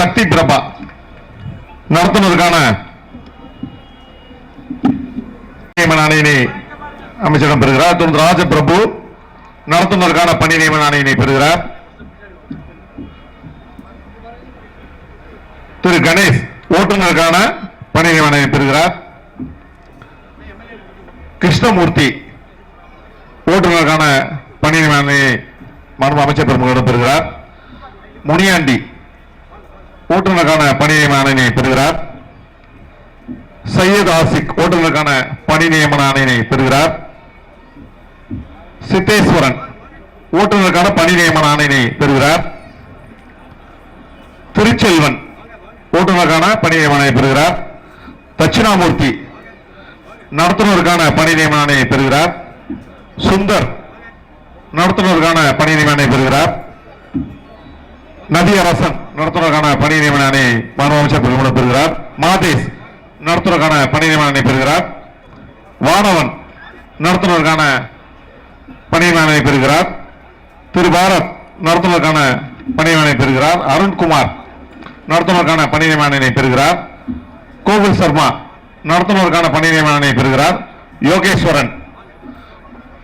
சக்தி பிரபா நடத்துவதற்கான நியமன ஆணையினை அமைச்சரிடம் பெறுகிறார். தொடர்ந்து ராஜபிரபு நடத்துவதற்கான பணி நியமன ஆணையினை பெறுகிறார். திரு கணேஷ் ஓட்டுநருக்கான பணி நியமன ஆணையை பெறுகிறார். கிருஷ்ணமூர்த்தி ஓட்டுநருக்கான பணி நியமன ஆணையை மாண்பு அமைச்சர் பெருமகளிடம் பெறுகிறார். முனியாண்டி ஓட்டுநருக்கான பணி நியமன ஆணையினை பெறுகிறார். சையத் ஆசிக் ஓட்டுநருக்கான பணி நியமன ஆணையினை பெறுகிறார். சித்தேஸ்வரன் ஓட்டுநருக்கான பணி நியமன ஆணையினை பெறுகிறார். திருச்செல்வன் ஓட்டுநருக்கான பணி நியமன ஆணையை பெறுகிறார். தட்சிணாமூர்த்தி நடத்துனருக்கான பணி நியமன ஆணையை பெறுகிறார். சுந்தர் நடத்துனருக்கான பணி நியமன ஆணையை பெறுகிறார். நதி அரசன் நடத்துனருக்கான பணி நியமன ஆணையை மாண்பு அமைச்சர் பெருமகளிடம் பெறுகிறார். மாதேஷ் நடத்துனருக்கான பணி நியமன ஆணையை பெறுகிறார். வானவன் நடத்துனருக்கான பணி நியமன ஆணையை பெறுகிறார். திரு பாரத் நடத்துனருக்கான பணி நியமன ஆணையை பெறுகிறார். அருண்குமார் நடத்துனருக்கான பணி நியமன ஆணையை பெறுகிறார். கோகுல் சர்மா நடத்துனருக்கான பணி நியமன ஆணையை பெறுகிறார். யோகேஸ்வரன்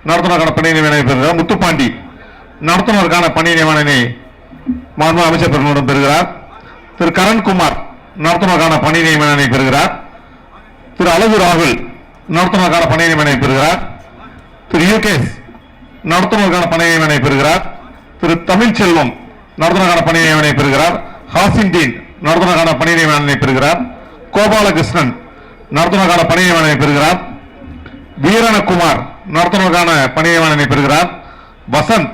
நடத்துனருக்கான பணி நியமன ஆணையை பெறுகிறார். முத்துப்பாண்டி நடத்துனருக்கான பணி நியமன ஆணையை மாண்பு அமைச்சர் பெருமகளிடம் பெறுகிறார். திரு கரண்குமார் நடத்துனருக்கான பணி நியமன ஆணையை பெறுகிறார். திரு அழகு ராகுல் நடத்துனருக்கான பணி நியமன ஆணையை பெறுகிறார். திரு யூகேஷ் நடத்துனருக்கான பணி நியமன ஆணையை பெறுகிறார். திரு தமிழ்ச்செல்வம் நடத்துனருக்கான பணி நியமன ஆணையை பெறுகிறார். ஹாசின்தீன் நடத்துனருக்கான பணி நியமன ஆணையை பெறுகிறார். கோபாலகிருஷ்ணன் நடத்துனருக்கான பணி நியமன ஆணையை பெறுகிறார். வீரனகுமார் நடத்துனருக்கான பணி நியமன ஆணையை பெறுகிறார். வசந்த்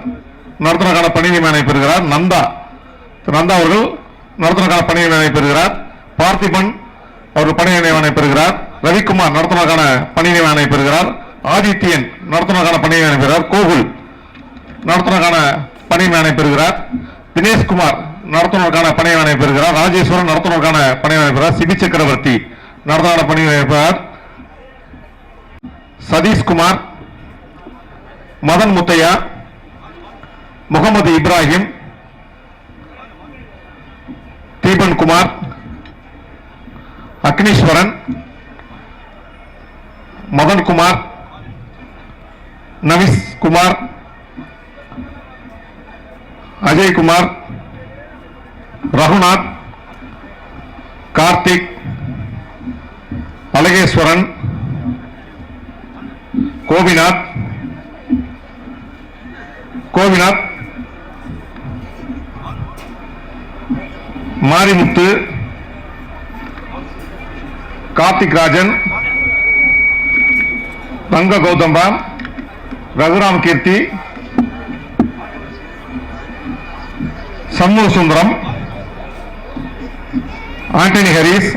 நடத்துனருக்கான பணி நியமன ஆணையை பெறுகிறார். நந்தா அவர்கள் நடத்துனருக்கான பணி நியமன ஆணையை பெறுகிறார். பார்த்திபன் அவர்கள் பணி நியமன ஆணையை பெறுகிறார். ரவிக்குமார் நடத்துனருக்கான பணி நியமன ஆணையை பெறுகிறார். ஆதித்யன் நடத்துனருக்கான பணி நியமன ஆணையை பெறுகிறார். கோகுல் நடத்துனருக்கான பணி நியமன ஆணையை பெறுகிறார். தினேஷ்குமார் நடத்துனருக்கான பணி நியமன ஆணையை பெறுகிறார். ராஜேஸ்வரன் நடத்துனருக்கான பணி நியமன ஆணையை பெறுகிறார். சிபி சக்கரவர்த்தி நடத்துனருக்கான பணி நியமன ஆணையை பெறுகிறார். சதீஷ்குமார், மதன் முத்தையா, முகமது இப்ராஹிம், தீபன் குமார், அக்னீஸ்வரன், மதன் குமார், நவிஸ் குமார், அஜய் குமார், ரகுநாத், கார்த்திக், அழகேஸ்வரன், கோவிநாத், மாரிமுத்து, கார்த்திக் ராஜன், தங்க கௌதம்பா, ரகுராம் கீர்த்தி, சண்முக சுந்தரம், ஆண்டனி ஹரிஸ்,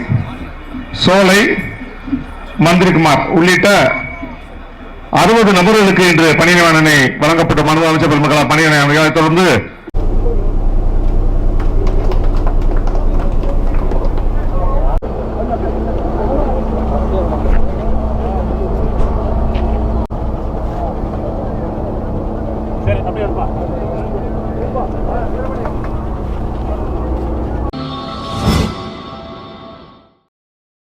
சோலை, மந்திரிகுமார் உள்ளிட்ட 60 நபர்களுக்கு இன்று பணி நியமன ஆணை வழங்கப்பட்ட மாண்பு அமைச்சர் பெருமக்கள் பணி நியமன தொடர்ந்து